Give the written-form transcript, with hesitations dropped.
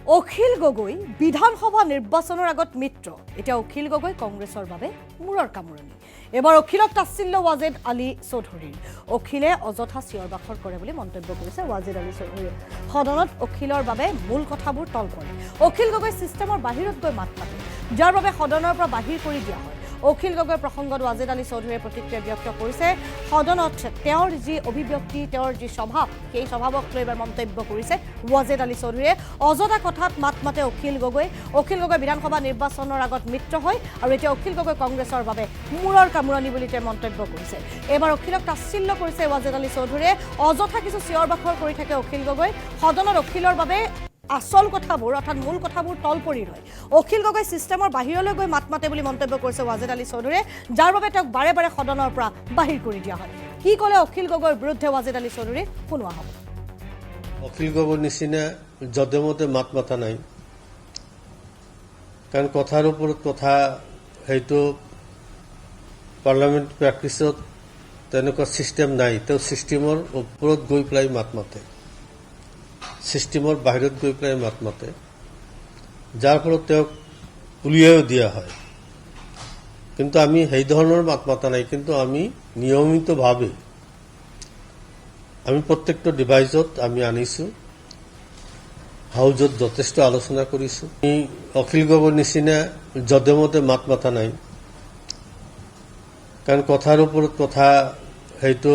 অখিল গগৈ বিধানসভা নিৰ্বাচনৰ আগত মিত্ৰ এতিয়া অখিল গগৈ কংগ্ৰেছৰ বাবে মূৰৰ কামুৰণি এবাৰ অখিলক তাচ্ছিল্য ৱাজেদ আলী চৌধুৰীৰ অখিলে অযথা চিঞৰ বাখৰ কৰে বুলি মন্তব্য কৰিছে ৱাজেদ আলী চৌধুৰীয়ে সদনত অখিলৰ বাবে মূল কথাবোৰ তল পৰে অখিল গগৈ সিস্টেমৰ বাহিৰত গৈ মাত মাতে যাৰ বাবে সদনৰ পৰা বাহিৰ কৰি দিয়া হয় অখিল গগৈ প্ৰসংগত ৱাজেদ আলী চৌধুৰীয়ে প্ৰতিক্ৰিয়া ব্যক্ত কৰিছে সদনত তেওঁৰ যি অভিব্যক্তি তেওঁৰ যি স্বভাৱ সেই স্বভাৱক লৈ এবাৰ মন্তব্য কৰিছে ৱাজেদ আলী চৌধুৰীয়ে অযথা কথাত মাত মাতে অখিল গগৈ বিধানসভা নিৰ্বাচনৰ আগত মিত্ৰ হয় আৰু এতিয়া অখিল গগৈ কংগ্ৰেছৰ বাবে মূৰৰ কামুৰণি বুলি তেওঁ মন্তব্য কৰিছে এবাৰ অখিলক তাচ্ছিল্য কৰিছে ৱাজেদ আলী চৌধুৰীয়ে অযথা কিছু চিঞৰ বাখৰ কৰি থাকে অখিল গগৈ সদনত অখিলৰ বাবে আসল কথাবোৰ অৰ্থাৎ মূল কথাবোৰ তল পৰি ৰয় অখিল গগৈ সিস্টেমৰ বাহিৰলৈ গৈ মাত মাতে বুলি মন্তব্য কৰিছে ৱাজেদ আলী চৌধুৰীয়ে যাৰ বাবে তেওঁক বাৰে বাৰে সদনৰ পৰা বাহিৰ কৰি দিয়া হয় কি ক'লে অখিল গগৈৰ বিৰুদ্ধে ৱাজেদ আলী চৌধুৰী শুনোৱা হ'ব অখিল গগৈৰ নিচিনা যধে-মধে মাত মাতা নাই কাৰণ কথাৰ ওপৰত কথা সেইটো পাৰ্লামেণ্ট প্ৰেক্টিছত তেনেকুৱা চিষ্টেম নাই তেওঁ চিষ্টেমৰ ওপৰত গৈ পেলাই মাত মাতে সিস্টেমৰ বাহিৰত গৈ পেলাই মাত মাতে যাৰ ফলত তেওঁক উলিয়াইও দিয়া হয় কিন্তু আমি সেই ধৰণৰ মাত মাতা নাই কিন্তু আমি নিয়মিতভাৱে আমি প্ৰত্যেকটো ডিভাইজত আমি আনিছোঁ হাউজত যথেষ্ট আলোচনা কৰিছোঁ আমি অখিল গগৈৰ নিচিনা যধে-মধে মাত মাতা নাই কাৰণ কথাৰ ওপৰত কথা সেইটো